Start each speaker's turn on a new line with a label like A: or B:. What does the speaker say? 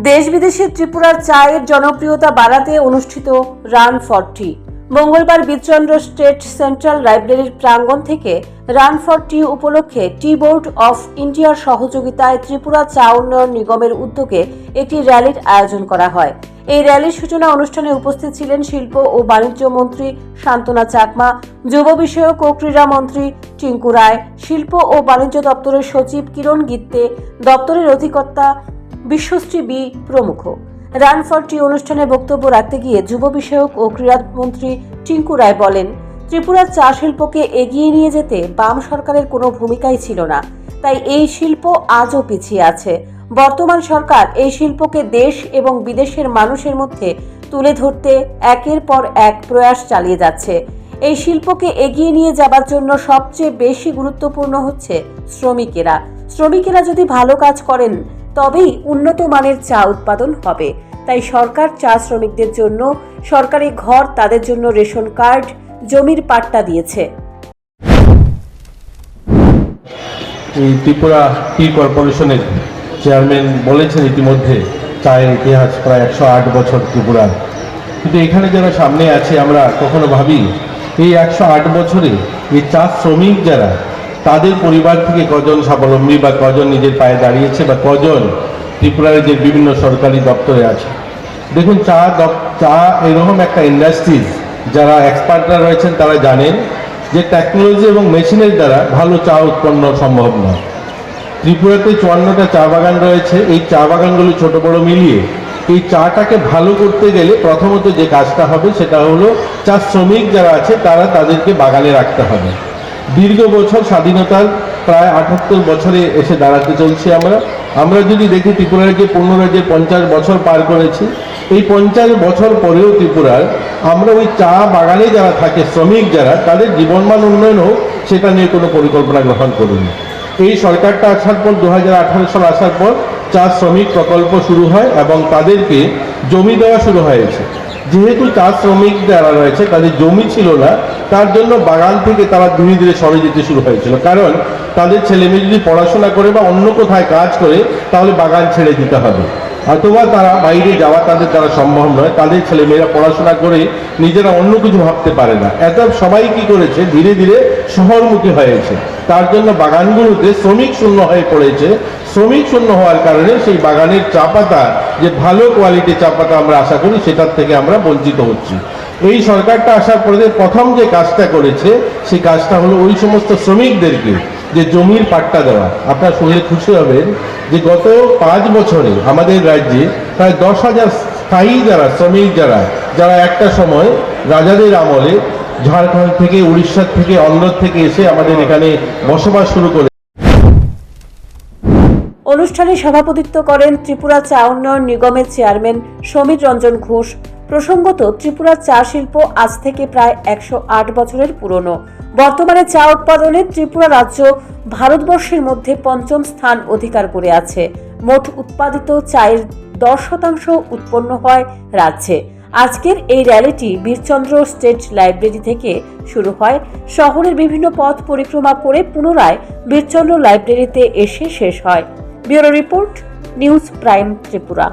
A: দেশ বিদেশে ত্রিপুরার চায়ের জনপ্রিয়তা বাড়াতে অনুষ্ঠিত রান ফর টি। মঙ্গলবার বীরচন্দ্র স্টেট সেন্ট্রাল লাইব্রেরির প্রাঙ্গণ থেকে রান ফর টি উপলক্ষে টি বোর্ড অফ ইন্ডিয়ার সহযোগিতায় ত্রিপুরা চা উন্নয়ন নিগমের উদ্যোগে একটি র্যালির আয়োজন করা হয়। এই র্যালির সূচনা অনুষ্ঠানে উপস্থিত ছিলেন শিল্প ও বাণিজ্য মন্ত্রী শান্তনা চাকমা, যুব বিষয়ক ও ক্রীড়া মন্ত্রী টিঙ্কু রায়, শিল্প ও বাণিজ্য দপ্তরের সচিব কিরণ গিত্তে, দপ্তরের অধিকর্তা বিশ্বশ্রী বি প্রমুখ। রান ফর টি অনুষ্ঠানে বক্তব্য রাখতে গিয়ে যুব বিষয়ক ও ক্রীড়া মন্ত্রী টিঙ্কু রায় বলেন, ত্রিপুরার চা শিল্পকে এগিয়ে নিয়ে যেতে বাম সরকারের কোনো ভূমিকাই ছিল না, তাই এই শিল্প আজও পিছিয়ে আছে। বর্তমান সরকার এই শিল্পকে দেশ এবং বিদেশের মানুষের মধ্যে তুলে ধরতে একের পর এক প্রয়াস চালিয়ে যাচ্ছে। এই শিল্পকে এগিয়ে নিয়ে যাবার জন্য সবচেয়ে বেশি গুরুত্বপূর্ণ হচ্ছে শ্রমিকেরা যদি ভালো কাজ করেন তবেই উন্নত মানের চা উৎপাদন হবে। তাই সরকার চা শ্রমিকদের জন্য সরকারি ঘর, তাদের জন্য রেশন কার্ড, জমির পাট্টা দিয়েছে।
B: এই ত্রিপুরা টি কর্পোরেশনের চেয়ারম্যান বলেছেন ইতিমধ্যে চায়ের ইতিহাস প্রায় 108 বছর ত্রিপুরার। কিন্তু এখানে যারা সামনে আছে আমরা কখনো ভাবি এই 108 বছরে এই চা শ্রমিক যারা, তাদের পরিবার থেকে কজন স্বাবলম্বী বা কজন নিজের পায়ে দাঁড়িয়েছে বা কজন ত্রিপুরার যে বিভিন্ন সরকারি দপ্তরে আছে। দেখুন, চা এরকম একটা ইন্ডাস্ট্রি, যারা এক্সপার্টরা রয়েছেন তারা জানেন যে টেকনোলজি এবং মেশিনের দ্বারা ভালো চা উৎপন্ন সম্ভব নয়। ত্রিপুরাতে 54টা চা বাগান রয়েছে। এই চা বাগানগুলো ছোট বড় মিলিয়ে এই চাটাকে ভালো করতে গেলে প্রথমত যে কাজটা হবে সেটা হলো চা শ্রমিক যারা আছে তাদেরকে বাগানে রাখতে হবে। দীর্ঘ বছর স্বাধীনতার প্রায় 78 বছরে এসে দাঁড়াতে চলছি আমরা যদি দেখি ত্রিপুরার যে পূর্ণরাজ্যে 50 বছর পার করেছি, এই 50 বছর পরেও ত্রিপুরার আমরা ওই চা বাগানে যারা থাকে শ্রমিক যারা, তাদের জীবনমান উন্নয়ন হোক সেটা নিয়ে কোনো পরিকল্পনা গ্রহণ করিনি। এই সরকারটা আসার পর 2018 সাল আসার পর চা শ্রমিক প্রকল্প শুরু হয় এবং তাদেরকে জমি দেওয়া শুরু হয়েছে। যেহেতু চা শ্রমিক যারা রয়েছে তাদের জমি ছিল না, তার জন্য বাগান থেকে তারা ধীরে ধীরে সরে যেতে শুরু হয়েছিল। কারণ তাদের ছেলেমেয়ে যদি পড়াশোনা করে বা অন্য কোথায় কাজ করে তাহলে বাগান ছেড়ে দিতে হবে, অথবা তারা বাইরে যাওয়া তাদের দ্বারা সম্ভব নয়। তাদের ছেলেমেয়েরা পড়াশোনা করে নিজেরা অন্য কিছু ভাবতে পারে না। এত সবাই কি করেছে, ধীরে ধীরে শহরমুখী হয়েছে। তার জন্য বাগানগুলোতে শ্রমিক শূন্য হয়ে পড়েছে। শ্রমিক শূন্য হওয়ার কারণে সেই বাগানের চা পাতা, যে ভালো কোয়ালিটির চা পাতা আমরা আশা করি, সেটার থেকে আমরা বঞ্চিত হচ্ছি। এই সরকারটা আসার পরে প্রথম যে কাজটা করেছে সেই কাজটা হলো ওই সমস্ত শ্রমিকদেরকে যে জমির পাট্টা দেওয়া। আপনারা শুনলে খুশি হবেন যে গত 5 বছরে আমাদের রাজ্যে প্রায় 10,000 স্থায়ী যারা শ্রমিক যারা একটা সময় রাজাদের আমলে ঝাড়খণ্ড থেকে, উড়িষ্যা থেকে, অন্ধ্র থেকে এসে আমাদের এখানে বসবাস শুরু করে।
A: অনুষ্ঠানে সভাপতিত্ব করেন ত্রিপুরা চা উন্নয়ন নিগমের চেয়ারম্যান সমীর রঞ্জন ঘোষ। প্রসঙ্গত, ত্রিপুরার চা শিল্প আজ থেকে প্রায় 108 বছরের পুরনো। বর্তমানে চা উৎপাদনে ত্রিপুরা রাজ্য ভারতবর্ষের মধ্যে 5ম স্থান অধিকার করে আছে। মোট উৎপাদিত চায়ের 10% উৎপন্ন হয় রাজ্যে। আজকের এই র্যালিটি বীরচন্দ্র স্টেট লাইব্রেরি থেকে শুরু হয়। শহরের বিভিন্ন পথ পরিক্রমা করে পুনরায় বীরচন্দ্র লাইব্রেরিতে এসে শেষ হয়। Bureau report, news prime Tripura.